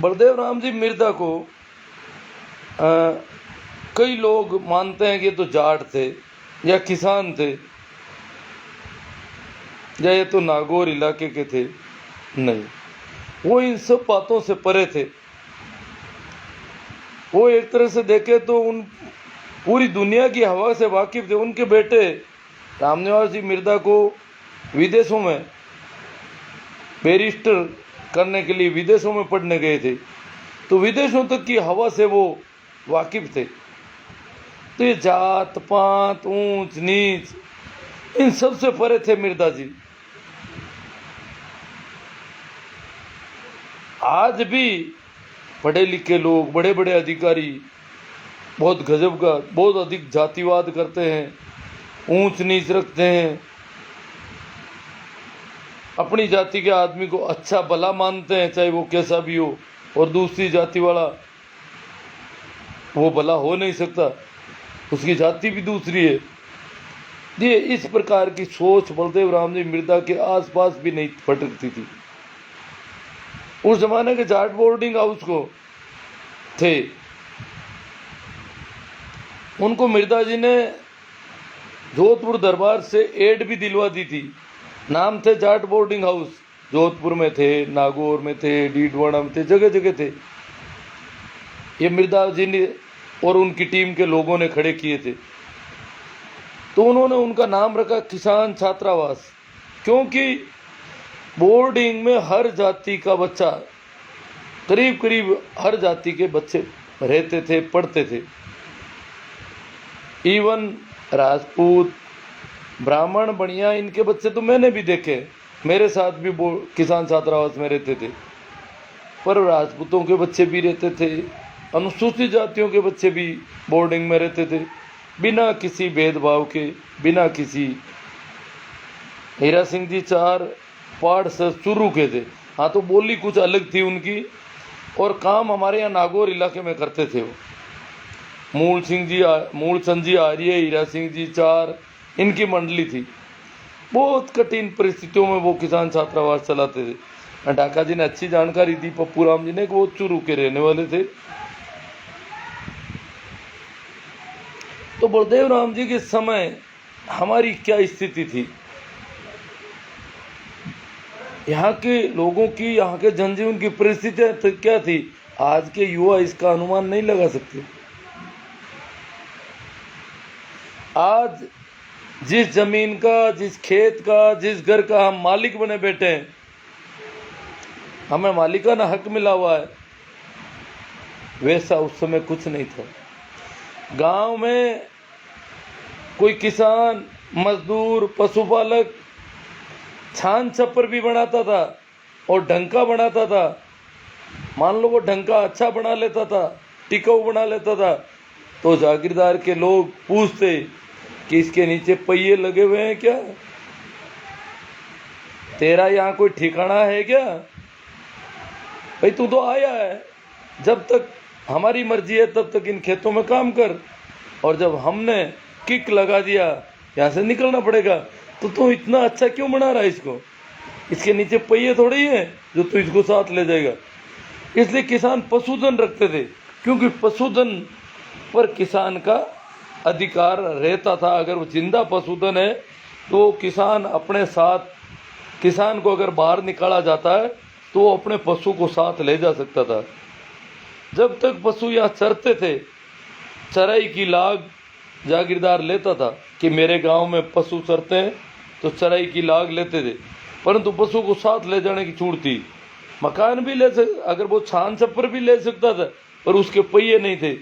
बलदेव राम जी मिर्दा को कई लोग मानते हैं कि ये तो जाट थे या किसान थे या ये तो नागौर इलाके के थे। नहीं, वो इन सब बातों से परे थे। वो एक तरह से देखे तो उन पूरी दुनिया की हवा से वाकिफ थे। उनके बेटे रामनिवास जी मिर्दा को विदेशों में बैरिस्टर करने के लिए विदेशों में पढ़ने गए थे, तो विदेशों तक की हवा से वो वाकिफ थे। तो ये जात पात ऊंच नीच इन सब से परे थे मिर्दा जी। आज भी पढ़े लिखे लोग, बड़े बड़े अधिकारी बहुत गजब का, बहुत अधिक जातिवाद करते हैं, ऊंच नीच रखते हैं, अपनी जाति के आदमी को अच्छा भला मानते हैं चाहे वो कैसा भी हो, और दूसरी जाति वाला वो भला हो नहीं सकता, उसकी जाति भी दूसरी है। ये इस प्रकार की सोच बलदेव राम जी मिर्दा के आसपास भी नहीं भटकती थी। उस जमाने के जाट बोर्डिंग हाउस को थे, उनको मिर्दा जी ने जोधपुर दरबार से एड भी दिलवा दी थी। नाम थे जाट बोर्डिंग हाउस। जोधपुर में थे, नागौर में थे, डीडवाड़ा में थे, जगह जगह थे। ये मिर्दा जी ने और उनकी टीम के लोगों ने खड़े किए थे। तो उन्होंने उनका नाम रखा किसान छात्रावास, क्योंकि बोर्डिंग में हर जाति का बच्चा, करीब करीब हर जाति के बच्चे रहते थे, पढ़ते थे। इवन राजपूत, ब्राह्मण, बनिया, इनके बच्चे तो मैंने भी देखे। मेरे साथ भी किसान छात्रावास में रहते थे। पर राजपूतों के बच्चे भी रहते थे, अनुसूचित जातियों के बच्चे भी बोर्डिंग में रहते थे, बिना किसी भेदभाव के, बिना किसी। हीरा सिंह जी 4 पाठ से शुरू के थे। हाँ, तो बोली कुछ अलग थी उनकी, और काम हमारे यहाँ नागौर इलाके में करते थे वो। मूलचंद जी आर्य, हीरा सिंह जी 4, इनकी मंडली थी। बहुत कठिन परिस्थितियों में वो किसान छात्रावास चलाते थे। ढाका जी ने अच्छी जानकारी दी, पप्पू राम जी ने, वो चूरू के रहने वाले थे। तो बलदेव राम जी के समय हमारी क्या स्थिति थी, यहाँ के लोगों की, यहाँ के जनजीवन की परिस्थितियाँ क्या थी, आज के युवा इसका अनुमान नहीं लगा सकते। आज जिस जमीन का, जिस खेत का, जिस घर का हम मालिक बने बैठे हैं, हमें मालिकाना हक मिला हुआ है, वैसा उस समय कुछ नहीं था। गांव में कोई किसान, मजदूर, पशुपालक छान छप्पर भी बनाता था और ढंका बनाता था। मान लो वो ढंका अच्छा बना लेता था, टिकाऊ बना लेता था, तो जागीरदार के लोग पूछते कि इसके नीचे पहिए लगे हुए हैं क्या, तेरा यहाँ कोई ठिकाना है क्या, भाई तू तो आया है, जब तक हमारी मर्जी है तब तक इन खेतों में काम कर, और जब हमने किक लगा दिया यहाँ से निकलना पड़ेगा, तो तू इतना अच्छा क्यों बना रहा है इसको, इसके नीचे पहिए थोड़े ही हैं जो तू इसको साथ ले जाएगा। इसलिए किसान पशुधन रखते थे, क्योंकि पशुधन पर किसान का अधिकार रहता था। अगर वो जिंदा पशुधन है तो किसान अपने साथ, किसान को अगर बाहर निकाला जाता है तो वो अपने पशु को साथ ले जा सकता था। जब तक पशु यहाँ चरते थे, चराई की लाग जागीरदार लेता था कि मेरे गांव में पशु चरते हैं, तो चराई की लाग लेते थे, परंतु पशु को साथ ले जाने की छूट थी। मकान भी ले सकते, अगर वो छान छप्पर भी ले सकता था, पर उसके पहिए नहीं थे।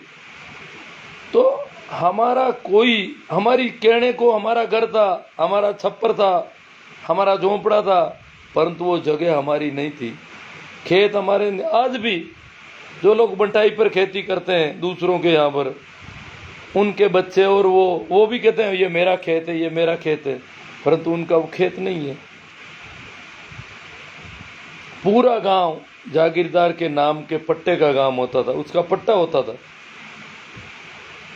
तो हमारा कोई, हमारी कहने को हमारा घर था, हमारा छप्पर था, हमारा झोंपड़ा था, परंतु वो जगह हमारी नहीं थी। खेत हमारे, आज भी जो लोग बंटाई पर खेती करते हैं दूसरों के यहाँ पर, उनके बच्चे और वो भी कहते हैं ये मेरा खेत है, ये मेरा खेत है, परंतु उनका वो खेत नहीं है। पूरा गांव जागीरदार के नाम के पट्टे का गांव होता था, उसका पट्टा होता था।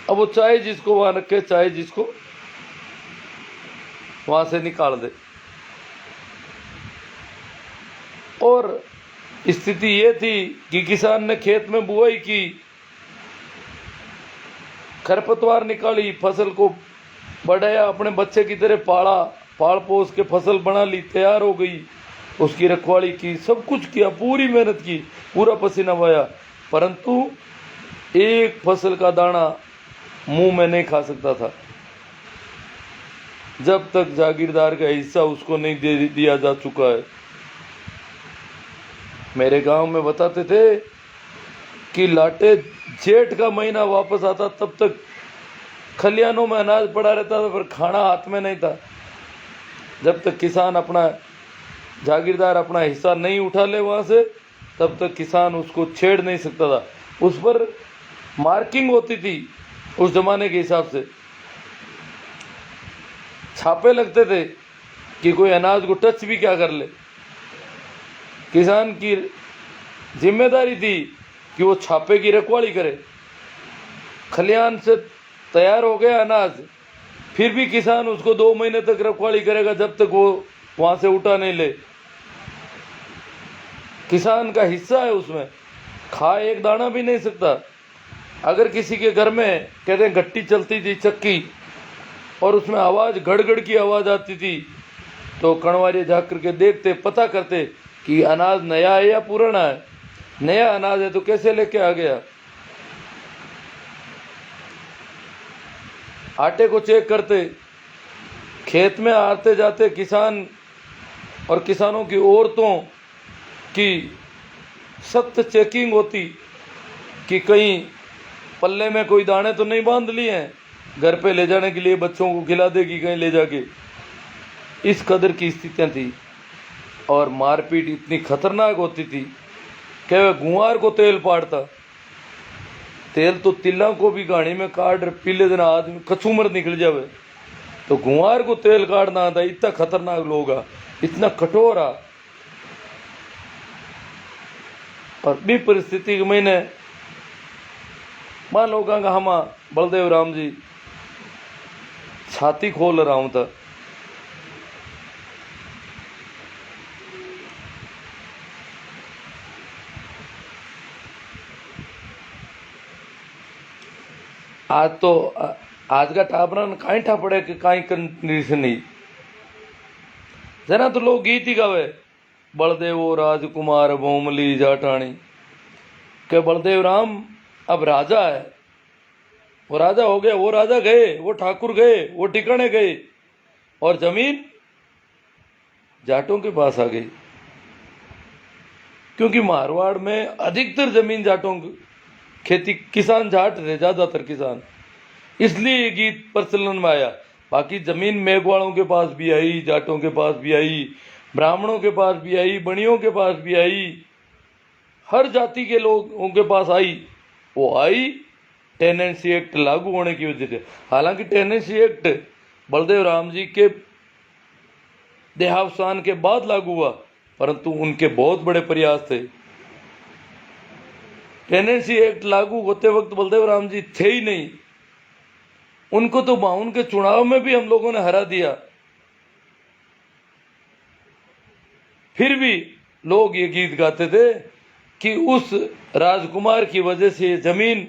अब वो चाहे जिसको वहां रखे, चाहे जिसको वहां से निकाल दे। और स्थिति ये थी कि किसान ने खेत में बुआई की, खरपतवार निकाली, फसल को बढ़ाया, अपने बच्चे की तरह पाला, पाल पोस के फसल बना ली, तैयार हो गई, उसकी रखवाली की, सब कुछ किया, पूरी मेहनत की, पूरा पसीना बहाया, परंतु एक फसल का दाना मुंह में नहीं खा सकता था जब तक जागीरदार का हिस्सा उसको नहीं दे दिया जा चुका है। मेरे गांव में बताते थे कि लाटे जेठ का महीना वापस आता तब तक खलियानों में अनाज पड़ा रहता था, पर खाना हाथ में नहीं था। जब तक किसान अपना जागीरदार अपना हिस्सा नहीं उठा ले वहाँ से, तब तक किसान उसको छेड़ नहीं सकता था। उस पर मार्किंग होती थी उस जमाने के हिसाब से, छापे लगते थे कि कोई अनाज को टच भी क्या कर ले। किसान की जिम्मेदारी थी कि वो छापे की रखवाली करे। खलियान से तैयार हो गया अनाज, फिर भी किसान उसको 2 महीने तक रखवाली करेगा जब तक वो वहां से उठा नहीं ले। किसान का हिस्सा है उसमें, खा एक दाना भी नहीं सकता। अगर किसी के घर में कहते हैं घट्टी चलती थी चक्की और उसमें आवाज़ गड़गड़ की आवाज़ आती थी, तो कणवारी जा करके देखते, पता करते कि अनाज नया है या पुराना है। नया अनाज है तो कैसे लेके आ गया। आटे को चेक करते, खेत में आते जाते किसान और किसानों की औरतों की सख्त चेकिंग होती कि कहीं पल्ले में कोई दाने तो नहीं बांध लिए हैं, घर पे ले जाने के लिए बच्चों को खिला देगी कहीं ले जाके। इस कदर की स्थितियाँ थी और मारपीट इतनी खतरनाक होती थी कि वह गुआर को तेल पाड़ता। तेल तो तिल्ला को भी गाड़ी में काट पीले दिन आदमी कचूमर निकल जावे, तो गुआर को तेल काटना आता। इतना खतरनाक लोग आ, इतना कठोर आ। और भी परिस्थिति में मैंने मान लो कहूँगा हम बलदेव राम जी छाती खोल रहा हूँ था, आज का टाबरा कहीं ठा पड़े कि कहीं कंडीशन नहीं। जना तो लोग गीत ही गावे, बलदेव राजकुमार बोमली जाटाणी, के बलदेव राम अब राजा है, वो राजा हो गया, वो राजा गए, वो ठाकुर गए, वो ठिकाने गए और जमीन जाटों के पास आ गई। क्योंकि मारवाड़ में अधिकतर जमीन जाटों की, खेती किसान जाट थे ज्यादातर किसान, इसलिए ये गीत प्रचलन में आया। बाकी जमीन मेघवाड़ों के पास भी आई, जाटों के पास भी आई, ब्राह्मणों के पास भी आई, बनियों के पास भी आई, हर जाति के लोगों के पास आई। वो आई टेनेंसी एक्ट लागू होने की वजह से। हालांकि टेनेंसी एक्ट बलदेव राम जी के देहावसान के बाद लागू हुआ, परंतु उनके बहुत बड़े प्रयास थे। टेनेंसी एक्ट लागू होते वक्त बलदेव राम जी थे ही नहीं, उनको तो 52 के चुनाव में भी हम लोगों ने हरा दिया। फिर भी लोग ये गीत गाते थे कि उस राजकुमार की वजह से जमीन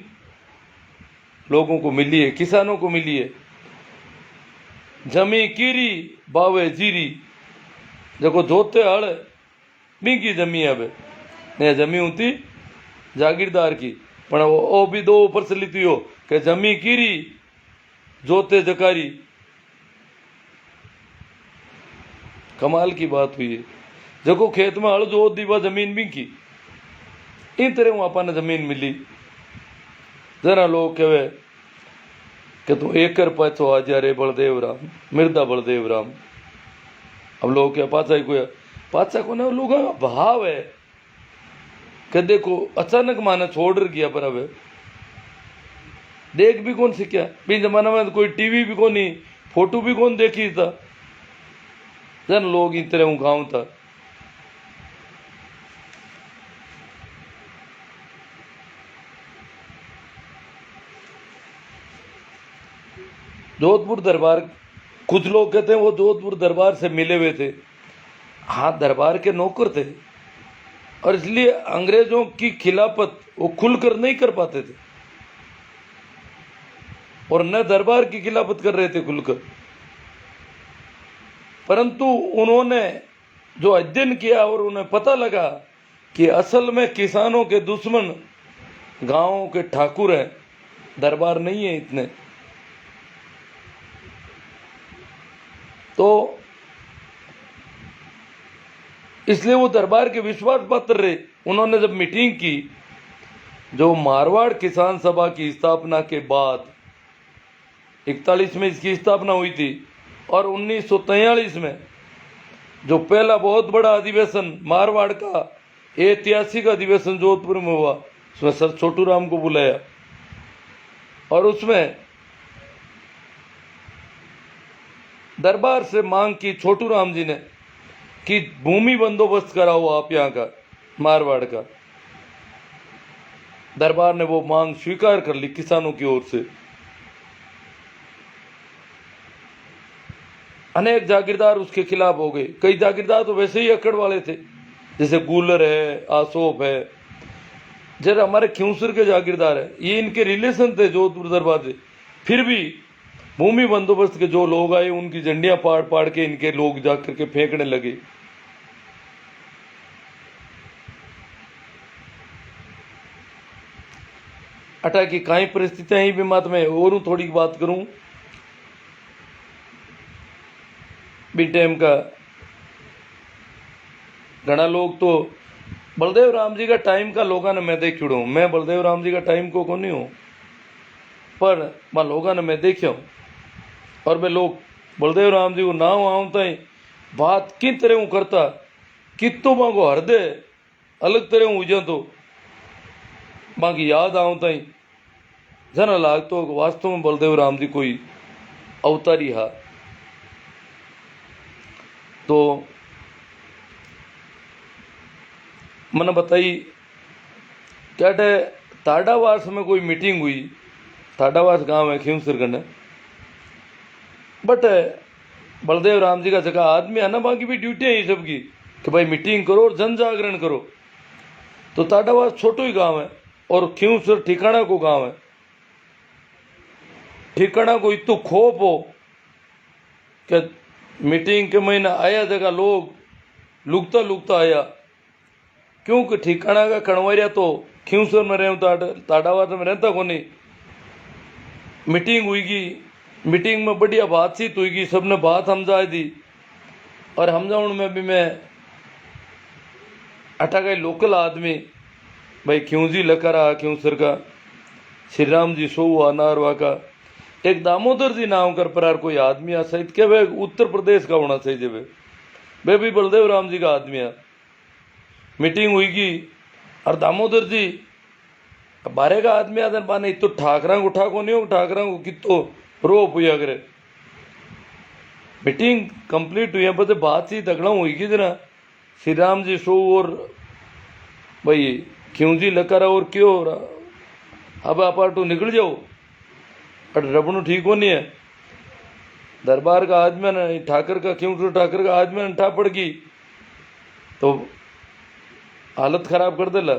लोगों को मिली है, किसानों को मिली है। जमी कीरी बावे जीरी, देखो जोते हड़ बीकी जमी अब ने जमी होती जागीरदार की, पण वो भी दो ऊपर से लीती हो कि जमी कीरी जोते जकारी। कमाल की बात हुई है। देखो खेत में हल जो दीवा जमीन बीकी, इन तरह वहां ने जमीन मिली। जरा लोग कहे कि तू एकर पाछो आ जा रे बलदेव राम, मृदा बलदेव राम। अब लोग क्या पाचा को ना लोगों का भाव है कि देखो अचानक माने छोड़ गया, पर अब देख भी कौन सीखा। भी जमाना में तो कोई टीवी भी कौन, फोटो भी कौन देखी था। जन लोग इन तरह गाँव था। जोधपुर दरबार, कुछ लोग कहते हैं वो जोधपुर दरबार से मिले हुए थे। हाँ, दरबार के नौकर थे, और इसलिए अंग्रेजों की खिलाफत वो खुलकर नहीं कर पाते थे और न दरबार की खिलाफत कर रहे थे खुलकर। परंतु उन्होंने जो अध्ययन किया और उन्हें पता लगा कि असल में किसानों के दुश्मन गांवों के ठाकुर हैं, दरबार नहीं है इतने। तो इसलिए वो दरबार के विश्वास पात्र रहे। उन्होंने जब मीटिंग की, जो मारवाड़ किसान सभा की स्थापना के बाद 41 में इसकी स्थापना हुई थी और 1943 में जो पहला बहुत बड़ा अधिवेशन मारवाड़ का ऐतिहासिक अधिवेशन जोधपुर में हुआ, उसमें सर छोटू राम को बुलाया और उसमें दरबार से मांग की छोटू राम जी ने कि भूमि बंदोबस्त कराओ आप यहाँ का, मारवाड़ का। दरबार ने वो मांग स्वीकार कर ली किसानों की ओर से। अनेक जागीरदार उसके खिलाफ हो गए। कई जागीरदार तो वैसे ही अकड़ वाले थे, जैसे गूलर है, आसोफ है, जरा हमारे ख्यूसर के जागीरदार है, ये इनके रिलेशन थे जोधपुर दरबार से। फिर भी भूमि बंदोबस्त के जो लोग आए उनकी झंडियां पाड़ पाड़ के इनके लोग जाकर के फेंकने लगे। अटा की काई परिस्थितियां ही भी मत में और थोड़ी बात करूं भी टाइम का। घना लोग तो बलदेव राम जी का टाइम का लोगों ने मैं देख हूँ, मैं बलदेव राम जी का टाइम को नहीं हूँ, पर मैं लोगों ने मैं देखा हूँ। और मैं लोग बलदेव राम जी को नाम आवता ही बात किन तरह करता, कितो मांगो हृदय अलग तरह उजा तो बाकी याद आवता ही जना लागतो वास्तव में बलदेव राम जी कोई अवतारी हा। तो मैंने बताई क्या ताडावास में कोई मीटिंग हुई। ताडावास गांव है खीमसर कने, बट बलदेव राम जी का जगह आदमी है ना, बाकी भी ड्यूटियाँ ही सबकी कि भाई मीटिंग करो और जन जागरण करो। तो ताडावास छोटो ही गांव है और खीमसर ठिकाना को गांव है। ठिकाना को इतो खोप हो कि मीटिंग के महीना आया जगह लोग लुकता लुकता आया, क्योंकि ठिकाना का कणवरिया तो खीमसर में रहता, ताडावास में रहता को नहीं। मीटिंग हुईगी, मीटिंग में बढ़िया बातचीत हुईगी, सबने बात समझा दी और समझाउण में भी मैं अटा गए लोकल आदमी भाई क्यूंजी लकरा क्यूंसर का श्री राम जी सोवा नारवा का एक दामोदर जी नाम कर पर कोई आदमी आ सहित के वे उत्तर प्रदेश का होना चाहिए, वे भी बलदेव राम जी का आदमी है। मीटिंग हुईगी और दामोदर जी बारे का आदमी आदर बाने तो ठाकरा को उठा को नहीं हो, ठाकरा को कितो रो पुया करे। मीटिंग कंप्लीट हुई है, बस बातचीत अगड़ा हुई कि जरा श्री राम जी सो और भाई क्यों जी लगा रहा और क्यों हो रहा, अब आप तो निकल जाओ, अरे रबनू ठीक हो नहीं है। दरबार का आदमी ना ठाकर का क्यों ठाकर का आदमी ने ठा पड़ गई तो हालत खराब कर देला।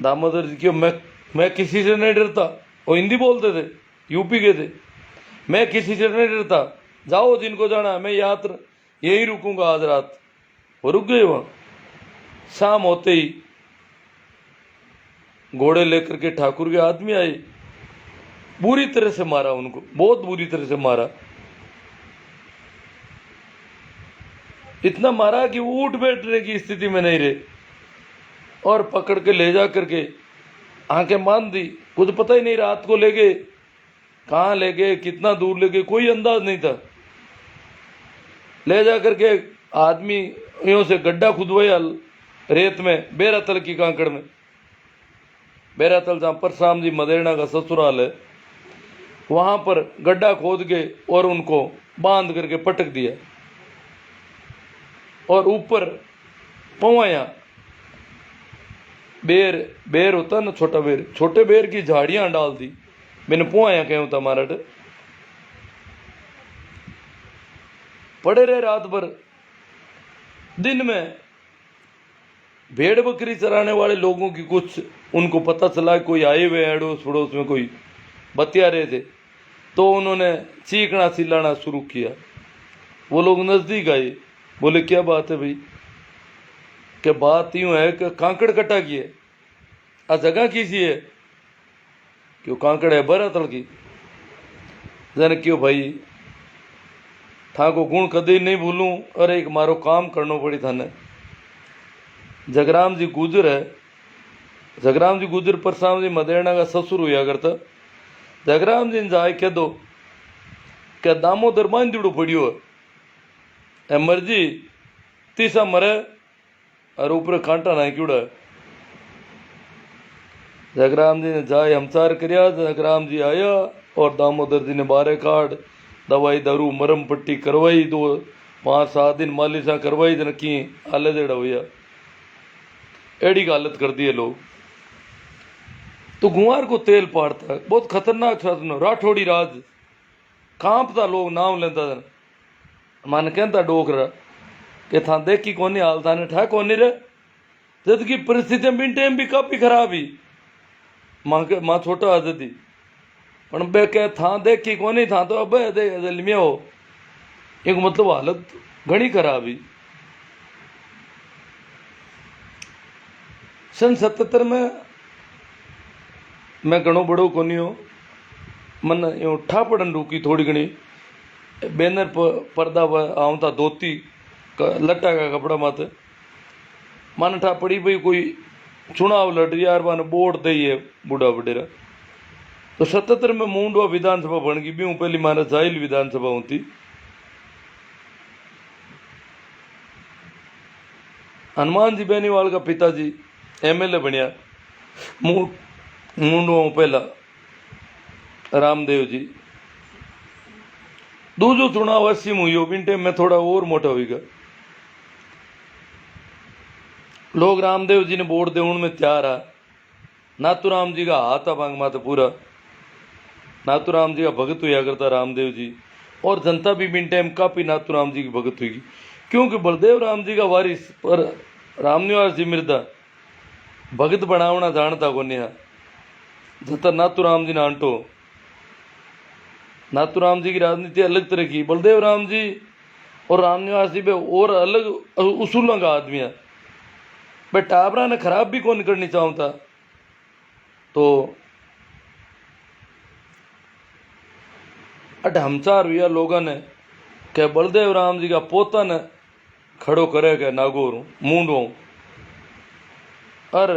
दामोदर जी क्यों मैं किसी से नहीं डरता, वो हिंदी बोलते थे, यूपी के थे। मैं किसी से नहीं डरता, जाओ जिनको जाना, मैं यात्रा यहीं रुकूंगा आज रात। वो रुक गए। वहां शाम होते ही घोड़े लेकर के ठाकुर के आदमी आए, बुरी तरह से मारा उनको, बहुत बुरी तरह से मारा। इतना मारा कि वो उठ बैठने की स्थिति में नहीं रहे और पकड़ के ले जा करके आंखें बांध दी। कुछ पता ही नहीं, रात को ले गए, कहाँ ले गए, कितना दूर ले गए, कोई अंदाज नहीं था। ले जा करके आदमी यूं से गड्ढा खुदवाया रेत में, बेरातल की कांकड़ में। बेरातल जहाँ परशुराम जी मदेरणा का ससुराल है, वहां पर गड्ढा खोद के और उनको बांध करके पटक दिया और ऊपर पवाया बेर बेर होता ना, छोटा बेर, छोटे बेर की झाड़ियां डाल दी। मैंने पुआया क्यों था मारट, पड़े रहे रात भर। दिन में भेड़ बकरी चराने वाले लोगों की कुछ उनको पता चला कोई आए हुए अड़ोस पड़ोस में कोई बतिया रहे थे, तो उन्होंने चीखना चिल्लाना शुरू किया। वो लोग नज़दीक आए, बोले क्या बात है भाई? क्या बात यूँ है कि कांकड़ कटा की है, आ जगह किसी है क्यों? कांकड़ है बरा तल की जन क्यों भाई था को गुण कदे नहीं भूलूं, अरे एक मारो काम करनो पड़ी थाने। जगराम जी गुजर है, जगराम जी गुजर परसाम जी मदेरणा का ससुर हुआ करता। जगराम जी ने जाए कह दो क्या दामोदर बांधड़ो पड़ियो है, मर्जी तीसा मरे और ऊपर कांटा ना क्यूड़ा। जगराम जी ने जाए हमसार करया, जगराम जी आया और दामोदर जी ने बारे काट दवाई दारू मरम पट्टी करवाई, 2-5-7 दिन मालिशा करवाई, जन की हालत एड़ा हुआ, एड़ी हालत कर दी है लोग। तो गुआर को तेल पाड़ता है, बहुत खतरनाक शासन, राठौड़ी राज कांपता, लोग नाम लेता था। मन कहता डोकरा कि था देखी कोनी हाल थाने ठा कोनी रे, जद की परिस्थिति बिन टाइम भी काफी खराब ही मां छोटा आदती पण बे कह था देखी कोनी था तो अब लिमिया हो, एक मतलब हालत घनी खराब ही। सन 77 में मैं घणो बड़ो कोनी हो, मन यूँ ठापड़न रुकी थोड़ी घनी, बैनर पर पर्दा आऊँ था धोती लट्टा का कपड़ा माथे, मन ठा पड़ी भाई कोई चुनाव लड़ रही यार, मान वोट दे है बूढ़ा बडेरा। तो 77 में मूंडवा विधानसभा बन गई, भी पहली मारा जाइल विधानसभा होती। हनुमान जी बेनीवाल का पिताजी एमएलए बनया मूंडवा पहला, रामदेव जी। दूसरो चुनाव 80 में हुई, बिन टाइम में थोड़ा और मोटा होगा। लोग रामदेव जी ने वोट देने में तैयार है। नाथूराम जी का हाथ आ भांग माते पूरा, नाथूराम जी का भगत हुआ करता रामदेव जी, और जनता भी बिन टाइम काफी नाथूराम जी की भगत हुई, क्योंकि बलदेव राम जी का वारिस पर रामनिवास जी मिर्दा भगत बनावना जानता को नहीं, जता नाथूराम जी ने आंटो। नाथूराम जी की राजनीति अलग तरह की, बलदेव राम जी और रामनिवास जी पे और अलग उसूलों का आदमी है। भाई टाबरा ने खराब भी कौन करनी चाहता, तो अट हमचार हुआ लोगों ने के बलदेव राम जी का पोता ने खड़ो करे के नागौर मूंडो, और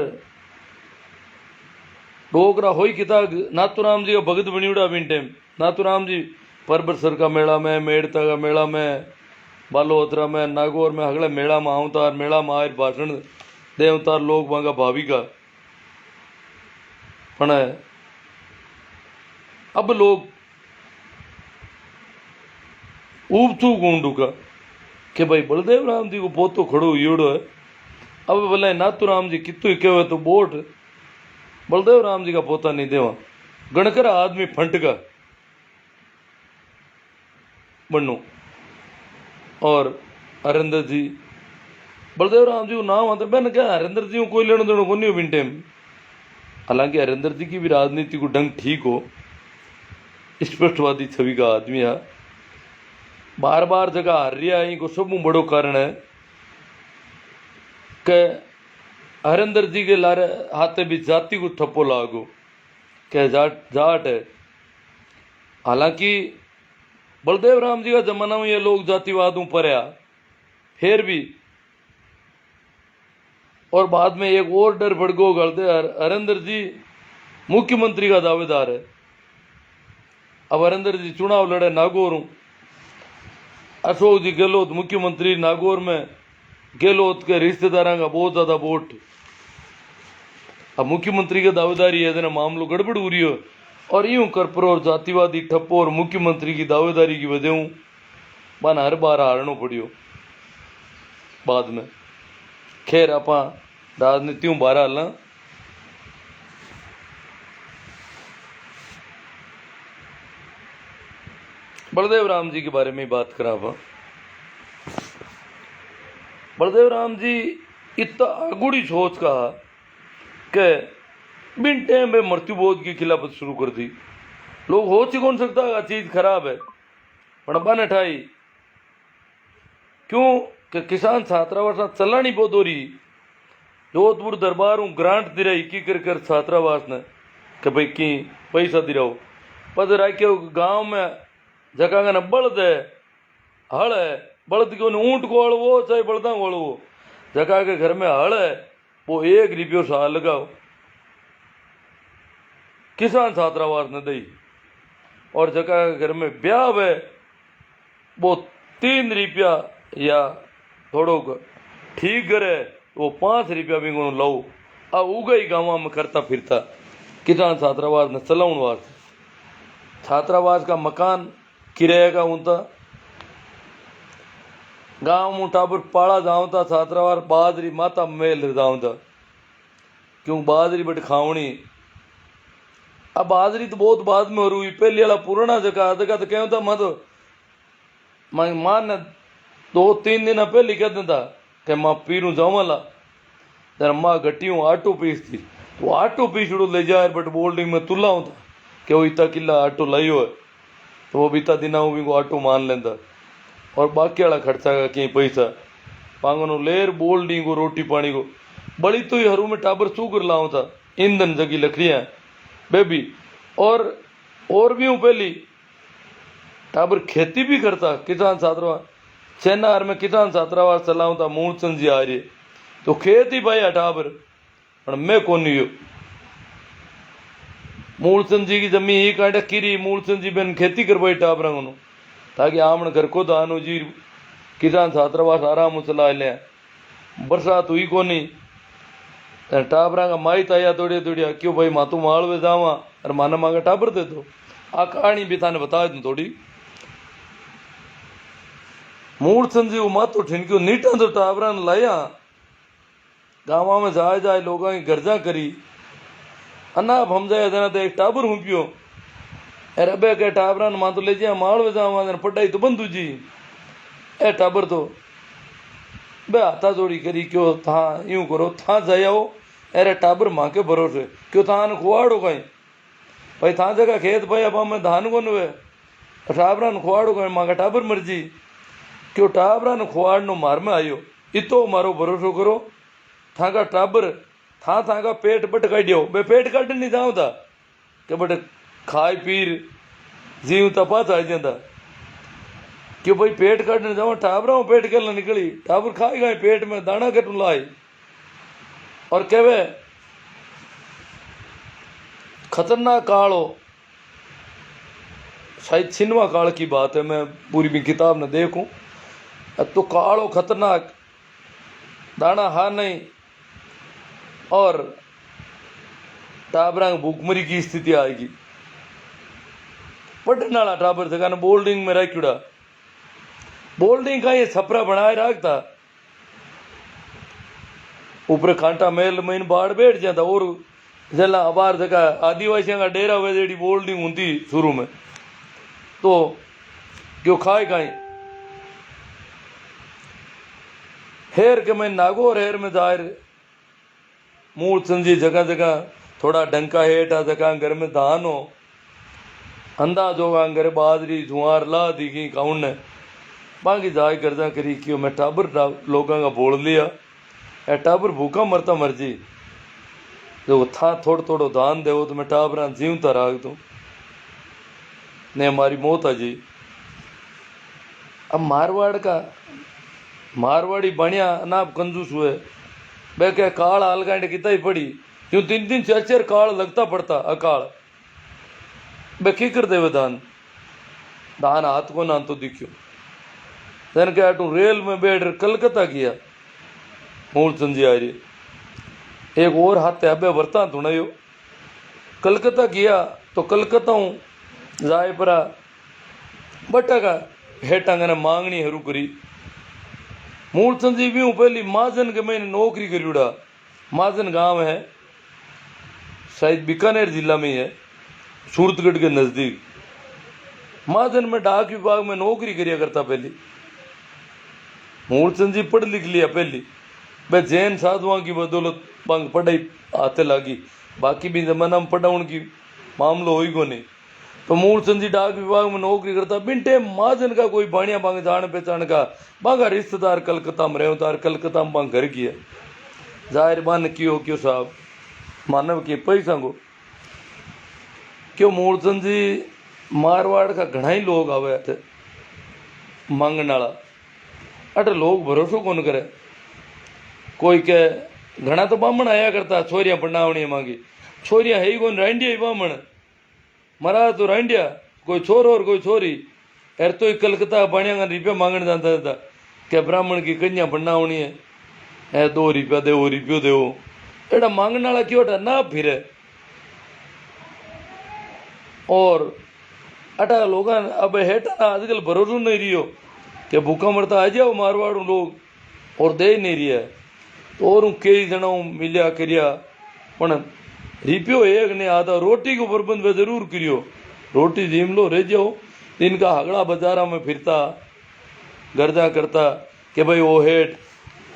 डोगरा हो किता नाथूराम जी का भगत बनी उड़ा बिन टाइम। नाथूराम जी परबतसर का मेला में, मेड़ता का मेला में, बालोतरा में, नागौर में, अगले मेला में आवतार, मेला में आए भाषण देवतार लोग वहां भाभी का पण अब लोग ऊबचू गुंडू का कि भाई बलदेव राम जी को पोतो खड़ो यूड़ो है। अब बोले नाथूराम जी कितु ही कहे तो वोट बलदेव राम जी का पोता नहीं देवा, गणकर आदमी फंट का बनो। और हरिंदर जी, बलदेव राम जी को नाम आता मैंने क्या हरिंदर जी को कोई लेना देना को नहीं हो बिन टाइम। हालांकि हरिंदर जी की भी राजनीति को ढंग ठीक हो, स्पष्टवादी छवि का आदमी है, बार बार जगह हार रहा है, को सब बड़ो कारण है कि हरिंदर जी के लारे हाथे भी जाति को ठप्पो लागो के जाट है। हालांकि बलदेव राम जी का जमाना में ये लोग जातिवाद पर आया फिर भी, और बाद में एक और डर बढ़ गो गलते हरिंदर जी मुख्यमंत्री का दावेदार है। अब हरिंदर जी चुनाव लड़े नागौर, अशोक जी गहलोत मुख्यमंत्री नागौर में, गहलोत के रिश्तेदारों का बहुत ज्यादा वोट, अब मुख्यमंत्री के दावेदारी है मामलो गड़बड़ हो रही हो, और यूं कर पर और जातिवादी ठप्पो और मुख्यमंत्री की दावेदारी की वजह बन हर बार हारनो पड़ियो बाद में। खैर आप राजनीति बाहर हालना, बलदेव राम जी के बारे में बात करा। बलदेव राम जी इतना आगुड़ी सोच का कि बिन टाइम में मृत्यु बोध की खिलाफत शुरू कर दी। लोग हो ही कौन सकता है चीज खराब है पर बन ठाई क्यों कि किसान छात्रावास चलानी बहुत हो रही। जोधपुर दरबार हूँ ग्रांट दे रही की कर छात्रावास ने कि भाई की पैसा दे रहो पर राख्यो गांव में जगह न बल्द है हल है बल्द को ऊँट को हड़वो चाहे बल्दा को हड़वो जगह के घर में हल है वो 1 रुपये साल लगाओ किसान छात्रावास ने दी और जगह के घर में ब्याह है वो 3 रुपया या थोड़ो ठीक करे वो 5 रुपया भी को लो आ उगा ही गाँव में करता फिरता किसान छात्रावास ने चलाउन वास्ते छात्रावास का मकान किराए का उनता गांव में टाबर पाड़ा जाऊँ था छात्रावास बाजरी माता मेल जाऊँ था क्यों बाजरी बट खावनी अब बाजरी तो बहुत बाद में हो रही पहले वाला पुराना जगह तो क्या था मैं मां ने 2-3 दिन पहले कह देता कि मां पीरू जावाला जरा माँ गट्टियों आटो पीसती तो आटो पीसड़ो ले जाए बट बोल्डिंग में तुला था कि वो इतना किला आटो लाइयो है तो वो बीता दिन भी आटो मान लेंदा और बाकी वाला खर्चा का कहीं पैसा पांगनो लेर बोल्डिंग को रोटी पानी को बड़ी तो ही हरू में टाबर सूगर लाऊं था ईंधन जगी लकड़ियाँ बेबी और भी हूँ पहली टाबर खेती भी करता किसान छात्रावास चेन्नर में किसान छात्रावास चलाऊं था मूलचंद जी आ रही तो खेती भाई टाबर पर मैं कौन हो मूलचंद जी की जमीन ही काटा किरी मूलचंद जी बहन खेती करवाई टाबरा को ताकि आमन घर को दानो जी किसान छात्रावास आराम चला ले बरसात हुई कोनी टाबरा का माई ताया दौड़िया दौड़िया क्यों भाई मातू मालवे जावा और माना मांगा टाबर दे दो आ कहानी भी थाने बता दूं थोड़ी मूलचंद जी मातो ठिनक्यो नीटा तो टाबरा ने लाया गाँव में जाए जाए लोगों की गर्जा करी अनाप हम जाए जना तो एक टाबर हूँ पियो अरे अबे के टाबरा ने मां तो ले जाए मालवे जावा पढ़ाई तो बंधु जी ए टाबर तो बे हाथा जोड़ी करी क्यों था यूं करो था जाओ अरे टाबर माँ के भरोसे क्यों था खुआड़ो कहीं भाई था जगह खेत भाई अब मैं धान को नुए टाबरा ने खुआड़ो कहीं माँ का टाबर मर्जी क्यों टाबरा ने खुआड़ नो मार में आयो इतो मारो भरोसो करो था का टाबर था का पेट बट काटियो बे पेट काट नहीं जाऊँ था कि बट खाई पीर जीव तपा आ जाता क्यों भाई पेट काटने जाओ टाबरा पेट के निकली टाबर खाई गए पेट में दाना कट लाई और कहवे खतरनाक काल हो शायद 6वां काल की बात है मैं पूरी भी किताब न देखूं तो काल हो खतरनाक दाना हा नहीं और टाबरा भूखमरी की स्थिति आएगी बट नाला टाबर जगह बोल्डिंग में रखा बोल्डिंग का ये छपरा बनाए रखता ऊपर कांटा मेल में बाढ़ बैठ जाता और जला अबार जगह आदिवासियों का डेरा हुआ जेडी बोल्डिंग होती शुरू में तो क्यों खाए खाए हेर के मैं नागो और हेर में जाहिर मूलचंद जी जगह जगह थोड़ा डंका हेठा जगह घर में धान हो अंदाज होगा घर बाजरी जुआर ला दी गई काउन ने बाकी जाए गर्जा करी क्यों मैं टाबर लोगों का बोल लिया ए टाबर भूखा मरता मर्जी जो था थोड़ा थोड़ा दान दे तो मैं टाबरा जीवता राख दूँ ने हमारी मौत आ जी। अब मारवाड़ी बनिया अनाप कंजूस हुए बे क्या काल आलगांड कितना ही पड़ी क्यों 3-3 4-4 काल लगता पड़ता अकाल बे की कर देवे दान हाथ को ना तो दिखियो जन क्या तू रेल में बैठ कलकत्ता किया मूलचंद जी आ रही एक और हाथ अबे बरता तू नहीं कलकत्ता किया तो कलकत्ता हूँ जाए परा बटा का हेटा ने मांगनी हरू करी मूलचंद जी भी हूँ पहली महाजन के मैंने नौकरी करी उड़ा महाजन गांव है शायद बीकानेर जिला में ही है सूरतगढ़ के नज़दीक महाजन में डाक विभाग में नौकरी करिया करता पहली मूलचंद जी पढ़ लिख लिया पहली, वे जैन साधुओं की बदौलत बांग पढ़ाई आते लगी, बाकी भी जमाना में पढ़ाउन की मामलो हो को नहीं। तो मूलचंद जी डाक विभाग में नौकरी करता, बिनटे महाजन का कोई बाणिया बांग जान पहचान का बांगा रिश्तेदार कलकत्ता में रहे, तार कलकत्ता में बांग घर किया जाहिर बान क्यों साहब मानव की पैसा को क्यों। मूलचंद जी मारवाड़ का घना ही लोग आवे थे मांगने वाला, अट लोग भरोसो कौन करे। कोई के घना तो बामण आया करता छोरियां पढ़ावनी मांगी, छोरियां है ही कौन रांडिया ही बामण मरा तो रांडिया, कोई छोरो और कोई छोरी एर तो ही कलकत्ता बाणिया का रुपया मांगने जाता था क्या ब्राह्मण की कन्या पढ़ावनी है 2 रुपया दे रुपयो दे एड़ा मांगने वाला क्यों ना फिरे। और अटा लोग अब हेठा ना आजकल भरोसा नहीं रियो कि भूखा मरता आ जाओ मारवाड़ लोग और दे नहीं रही है। तो और कई जना मिलिया करिया पण रिपियो एक ने आधा रोटी को प्रबंध जरूर करियो, रोटी जीम लो रह जाओ। दिन का हगड़ा बाजारा में फिरता गर्जा करता कि भाई वो हेठ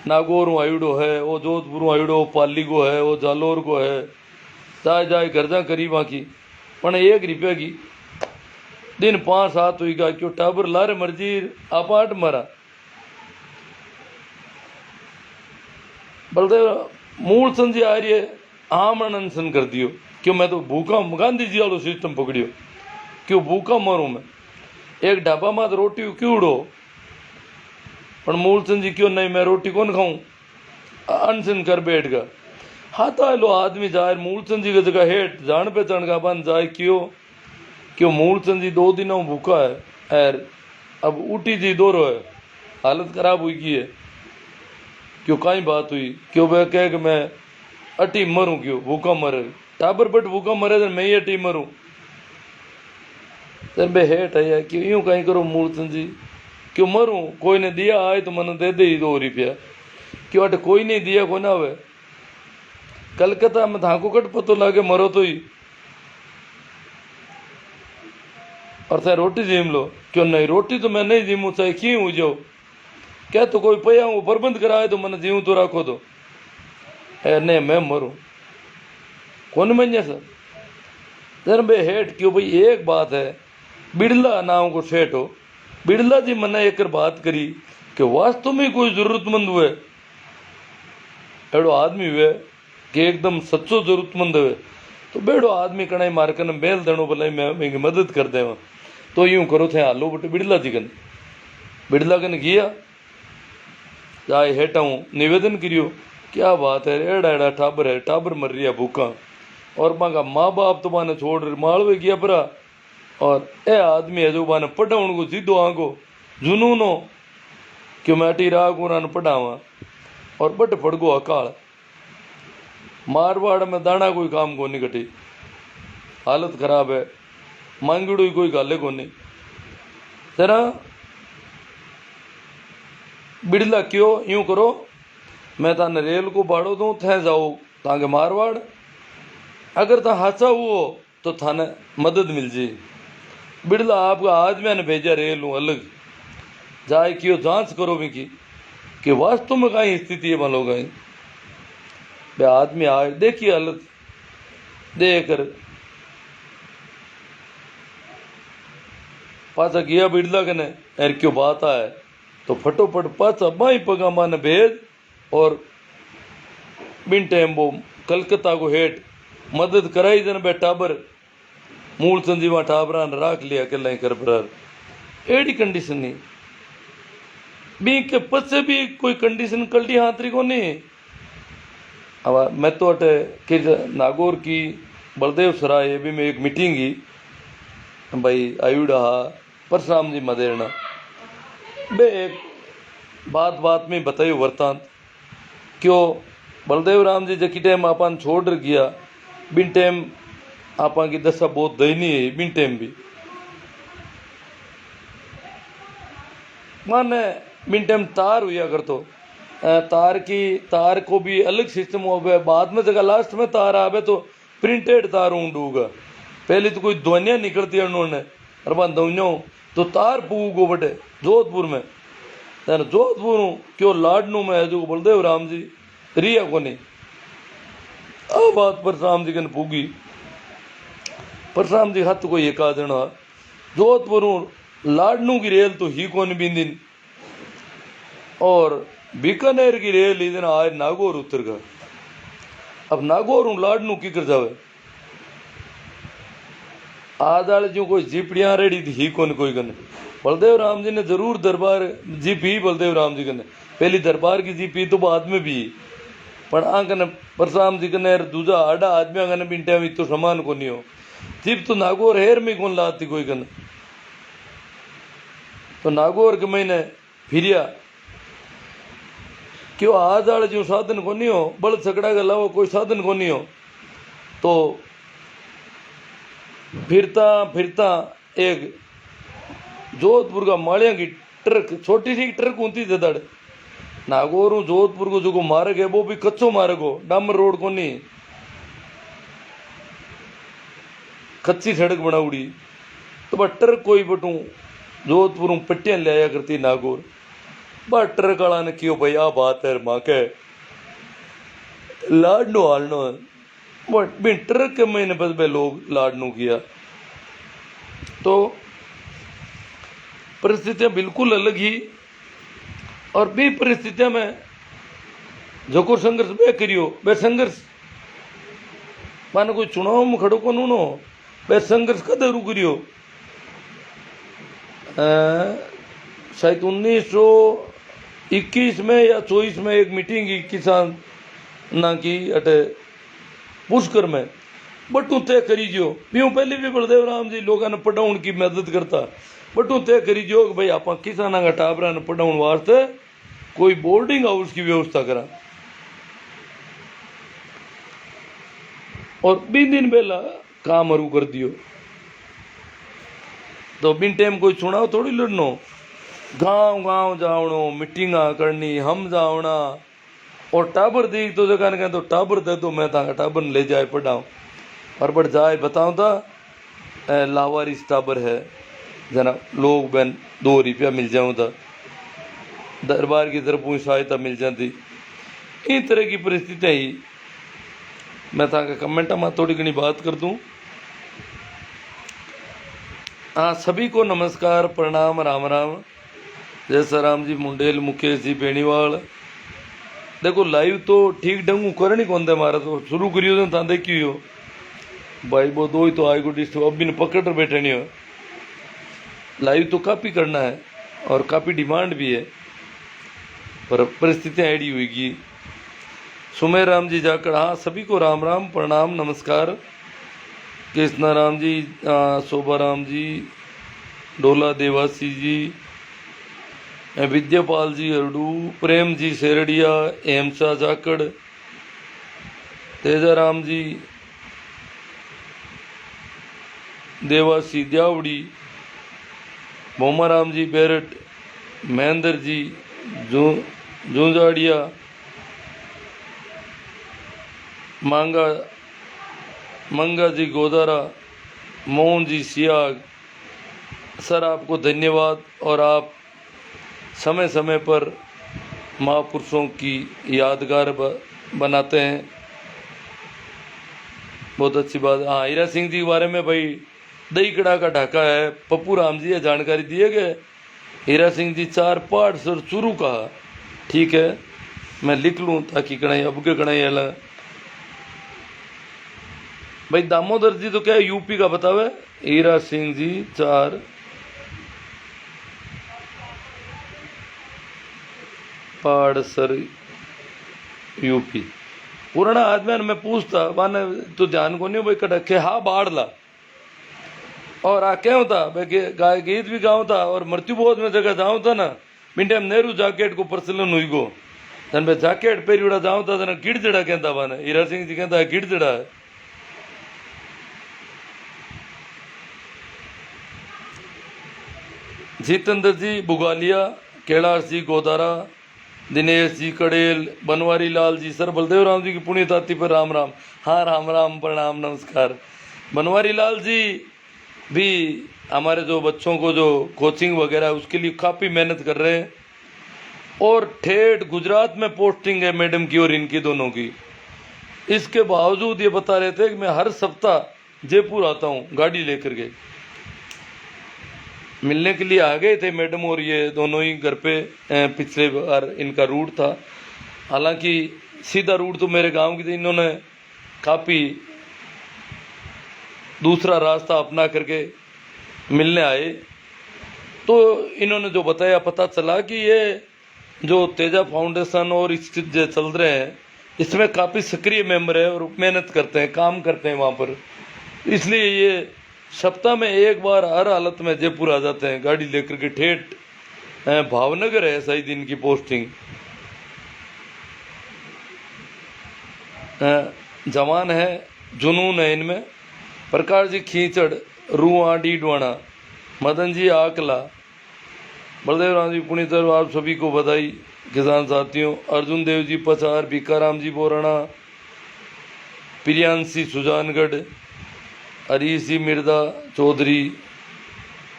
नागौर आयुड़ो है, वो जोधपुर आयुड़ो, वो पाली को है, वो जालोर को है, जाए जाए गर्जा करी बाकी पण 1 रुपया की दिन 5-7 हुई गा क्यों टाबर लारे मर्जी आपाट मारा। बलदेव मूलचंद जी आ रही है आमरण अनशन कर दियो क्यों मैं तो भूखा गांधी जी वालों सिस्टम पकड़ियो क्यों भूखा मरूं मैं, एक ढाबा में रोटी क्यों उड़ो पर मूलचंद जी क्यों नहीं मैं रोटी कौन खाऊं अनशन कर बैठ गया। हाँ तो लो आदमी जाए मूलचंद जी की जगह हेठ जान पहचान का बन जाए क्यों मूलचंद जी 2 दिनों भूखा है एर अब उठी जी दौरो है हालत खराब हुई की है क्यों कहीं बात हुई क्यों वह कह कि मैं अटी मरूं क्यों भूखा मरे टाबर बट भूखा मरे तो मैं ही अटी मरूं सर बे हेठ है क्यों यूं कहीं करो मूलचंद जी क्यों मरूं कोई ने दिया आए तो मन दे दे 2 रुपया क्यों अट कोई नहीं दिया को ना हुए कलकत्ता में थाको कट पतो लागे मरो तो ही और चाहे रोटी जीम लो क्यों नहीं रोटी तो मैं नहीं जीमू चाहे क्यों हो जाओ क्या तो कोई पैया वो प्रबंध कराए तो मैंने जीव तो रखो तो नहीं मैं मरूं कौन मन सर जर बे हेठ क्यों भाई एक बात है बिड़ला नाम को सेठ हो बिड़ला जी मैंने एक बात करी कि वास्तव में कोई जरूरतमंद हुए एड़ो आदमी हुए कि एकदम सच्चो जरूरतमंद हुए तो बेड़ो आदमी कणाई मारकन बेल देनो भला मैं मेरी मदद कर देवा तो यूं करो थे हालो बट बिड़ला जी कन बिड़ला कन गया जाए हेठा निवेदन करियो क्या बात है एड़ा एड़ा टाबर है टाबर मर रही है भूखा और मांगा माँ बाप तो माने छोड़ मालवे गया परा और ए आदमी है जो माने पढ़ाउन को सीधो आगो जुनून हो क्यों मैं अटी राग उन्होंने पढ़ावा और बट फड़गो अकाल मारवाड़ में दाना कोई काम को नहीं कटी हालत खराब है मांगड़ो ही कोई गाले को नहीं तेरा बिड़ला क्यों यूं करो मैं ताने रेल को बाड़ो दूं थे जाओ ताके मारवाड़ अगर ता हाचा हुओ तो थाने मदद मिल जी बिड़ला आपका आदमी ने भेजा रेल हूँ अलग जाए क्यों जांच करो भी की कि वास्तव में कहीं स्थिति है मानो गई बे आदमी आए देखिए हालत देख कर पाचा गया बिड़ला कने एर क्यों बात आए तो फटोफट पाचा बाई पगा मान भेज और बिन टाइम वो कलकत्ता को हेठ मदद कराई जन बे टाबर मूलचंद जी वहाँ टाबरा ने राख लिया अकेला ही कर पर एडी कंडीशन नहीं बी के पचे भी कोई कंडीशन कल्टी हाथरी को नहीं। अब मैं तो अटे कि नागौर की बलदेव सराय भी में एक मीटिंग की भाई आयुड़ा परशुराम जी मदेरना बे एक बात में बताइयो वृतांत क्यों बलदेव राम जी जकी टाइम आपन छोड़ गया बिन टाइम आपा की दशा बहुत दयनीय है बिन टाइम भी माने बिन टाइम तार हुआ कर तो तार को भी अलग सिस्टम हो गया बाद में जगह लास्ट में तार आवे तो प्रिंटेड तार ऊँडूगा पहले तो कोई ध्वनिया निकलती है उन्होंने अरबा दौनियों तो तार पूगो बटे जोधपुर में तेन जोधपुर क्यों लाडनू में है जो बलदेव राम जी रिया को नहीं। आ बात परशुराम जी कन पूगी। परशुराम जी हथ को एक आदना जोधपुर लाडनू की रेल तो ही कौन बिंदिन और बीकानेर की रेल इधर आज नागौर उतर गया। अब नागौर लाडनू की कर जावे आदाल जो कोई जीपड़ियां रेडी थी ही कौन कोई कने। बलदेव राम जी ने जरूर दरबार जीप ही बलदेव राम जी कने पहली दरबार की जीप ही तो बाद में भी पर आकने परशुराम जी कने दूजा आडा आदमी कने बिंटे में तो समान को नहीं हो जीप तो नागौर हेर में कौन लाती कोई कने। तो नागौर के महीने फिरिया क्यों आज आड़े जो साधन को नहीं हो बल छकड़ा के अलावा कोई साधन को नहीं हो। तो फिरता फिरता एक जोधपुर का मालिया की ट्रक छोटी सी ट्रक होती थी दड़ नागौर जोधपुर को जो मार्ग है वो भी कच्चो मार्ग हो डामर रोड को नहीं कच्ची सड़क बनाउड़ी। तो वह ट्रक कोई बटू जोधपुर पट्टियां ले आया करती नागौर बा ट्रक वाला ने क्यों भाई आ बात है माँ के लाडनो हालनो बट ट्रक के महीने बस भाई लोग लाडनू किया। तो परिस्थितियां बिल्कुल अलग ही और भी परिस्थितियों में जो को संघर्ष वे करियो वे संघर्ष माने कोई चुनाव में खड़ो को नो वे संघर्ष कदे रू करियो। शायद 1921 में या 24 में एक मीटिंग की किसान ना की अटे पुष्कर में बटू तय करी जो भी पहले भी बलदेव राम जी लोगों ने पढ़ाउन की मदद करता बटू तय करी जो कि भाई आप किसाना का टाबरा ने पढ़ाउन वास्ते कोई बोर्डिंग हाउस की व्यवस्था करा और 20 दिन पहला काम अरू कर दियो। तो बिन टाइम कोई चुनाव थोड़ी लड़नो गांव गांव जावनो मीटिंगा करनी हम जावना और टाबर दी तो जगह कह तो टाबर दे तो मैं ताका टाबर ले जाए पढ़ाऊँ और बढ़ जाए बताऊँ था लावारिस टाबर है जना लोग बहन 2 रुपया मिल जाऊँ था दरबार की तरफ सहायता मिल जाती। इन तरह की परिस्थितियाँ ही मैं ताका कमेंट में थोड़ी घनी बात कर दूँ। हाँ सभी को नमस्कार प्रणाम राम राम जैसा राम जी मुंडेल मुकेश जी बेनीवाल। देखो लाइव तो ठीक ढंग करनी कौन दे मारा तो शुरू करियो तो देखी हो भाई वो 2 ही तो आई को डिस्टर्ब अब भी पकड़ कर बैठे नहीं हो लाइव तो काफ़ी करना है और काफ़ी डिमांड भी है पर परिस्थितियाँ ऐडी हुईगी। सुमेर राम जी जाकर हाँ सभी को राम राम प्रणाम नमस्कार कृष्णा राम जी शोभा राम जी डोला देवासी जी विद्यापाल जी अरडू प्रेम जी शेरडिया हेमशाह जाकड़ तेजाराम जी देवासी द्यावड़ी मोमाराम जी बैरट महेंद्र जी जूंजाड़िया मंगा जी गोदारा मोहन जी सियाग सर आपको धन्यवाद और आप समय समय पर महापुरुषों की यादगार बनाते हैं बहुत अच्छी बात। हाँ हीरा सिंह जी के बारे में भाई दही कड़ा का ढाका है पप्पू राम जी ये जानकारी दिए गए हीरा सिंह जी 4 पाठ सर शुरू कहा ठीक है मैं लिख लूँ ताकि कढ़ाई अब के कढ़ाई अला भाई दामोदर जी तो क्या है यूपी का बतावे हीरा सिंह जी 4 पाड़सर यूपी पुराना आदमी में पूछता माने तो ध्यान को नहीं भाई कटके हाँ बाढ़ ला और आ क्या होता भाई गाय गीत भी गाँव था और मृत्यु बोध में जगह जाऊँ था ना मिंटे में नेहरू जैकेट को प्रचलन हुई गो जन भाई जैकेट पेरी उड़ा जाऊँ था ना गिड़जड़ा कहता माने हीरा सिंह जी कहता है गिड़जड़ा है। जितेंद्र जी बुगालिया कैलाश जी गोदारा दिनेश जी कड़ेल बनवारी लाल जी सर बलदेव राम जी की पुण्यतिथि पर राम राम। हाँ राम राम प्रणाम नमस्कार। बनवारी लाल जी भी हमारे जो बच्चों को जो कोचिंग वगैरह उसके लिए काफ़ी मेहनत कर रहे हैं और ठेठ गुजरात में पोस्टिंग है मैडम की और इनकी दोनों की। इसके बावजूद ये बता रहे थे कि मैं हर सप्ताह जयपुर आता हूँ गाड़ी लेकर के। मिलने के लिए आ गए थे मैडम और ये दोनों ही घर पे। पिछले बार इनका रूट था, हालांकि सीधा रूट तो मेरे गांव की थी, इन्होंने काफ़ी दूसरा रास्ता अपना करके मिलने आए। तो इन्होंने जो बताया, पता चला कि ये जो तेजा फाउंडेशन और इसके जो चल रहे हैं इसमें काफ़ी सक्रिय मेंबर है और मेहनत करते हैं, काम करते हैं वहाँ पर। इसलिए ये सप्ताह में एक बार हर हालत में जयपुर आ जाते हैं गाड़ी लेकर के। ठेठ भावनगर है शायद इनकी पोस्टिंग। जवान है, जुनून है इनमें। प्रकाश जी खींचड़, रुआ डीडवाना, मदन जी आकला, बलदेव राम जी पुणितर, आप सभी को बधाई किसान साथियों। अर्जुन देव जी पचार, भीकाराम जी बोराना, प्रियांशी सुजानगढ़, हरीश जी मिर्दा चौधरी,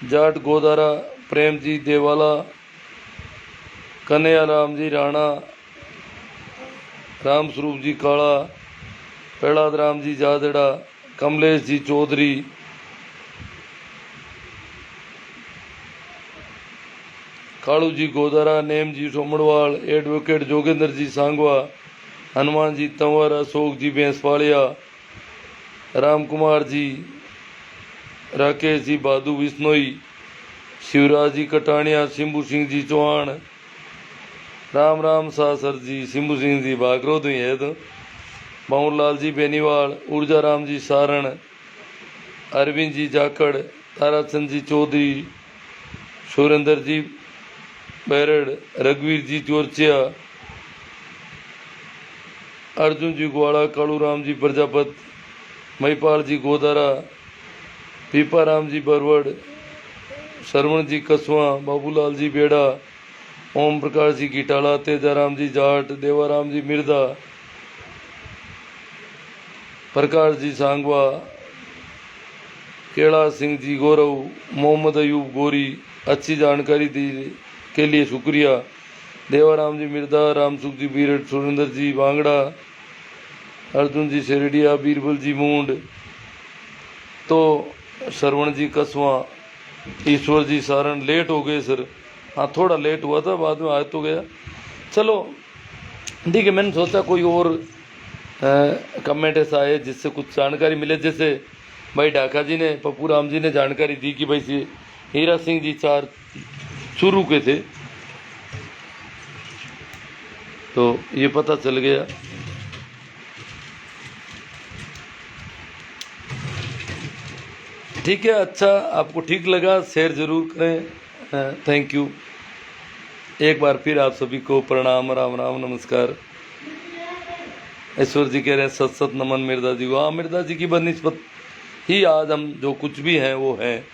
जाट गोदारा, प्रेम जी देवाला, कन्हैया राम जी राणा, राम स्वरूप जी काला, प्रहलाद राम जी जादड़ा, कमलेश जी चौधरी, कालू जी गोदारा, नेम जी सोमड़वाल, एडवोकेट जोगेंद्र जी सांगवा, हनुमान जी तंवर, अशोक जी भैंसपालिया, राम कुमार जी, राकेश जी बादू बिश्नोई, शिवराज जी कटानिया, सिंबू सिंह जी चौहान, राम राम सासर जी, सिंबू सिंह जी बागरोद हुई है तो, बाउलाल जी बेनीवाल, ऊर्जा राम जी सारण, अरविंद जी जाखड़, ताराचंद जी चौधरी, सुरेंद्र जी बैरड़, रघुवीर जी चोरचिया, अर्जुन जी ग्वाड़ा, कालू राम जी प्रजापत, महिपाल जी गोदारा, पीपा राम जी बरवड़, श्रवण जी कसवा, बाबूलाल जी बेड़ा, ओम प्रकाश जी गिटाला, तेजाराम जी जाट, देवाराम जी मिर्दा, प्रकाश जी सांगवा, केला सिंह जी गौरव, मोहम्मद अयूब गोरी। अच्छी जानकारी दी के लिए शुक्रिया। देवाराम जी मिर्दा, रामसुख जी बीरट, सुरेंद्र जी बांगड़ा, अर्जुन जी शेरडिया, बीरबल जी मूंड, तो श्रवण जी कसवा, ईश्वर जी सारण। लेट हो गए सर, हाँ थोड़ा लेट हुआ था, बाद में आ तो गया। चलो ठीक है, मैंने सोचा कोई और कमेंट ऐसा आए जिससे कुछ जानकारी मिले। जैसे भाई ढाका जी ने, पप्पू राम जी ने जानकारी दी कि भाई ये हीरा सिंह जी 4 शुरू के थे, तो ये पता चल गया। ठीक है, अच्छा आपको ठीक लगा शेयर जरूर करें। थैंक यू एक बार फिर आप सभी को प्रणाम, राम राम, नमस्कार। ईश्वर जी कह रहे हैं सत सत नमन मिर्दा जी को। हाँ, मिर्दा जी की बनिस्बत ही आज हम जो कुछ भी हैं वो हैं।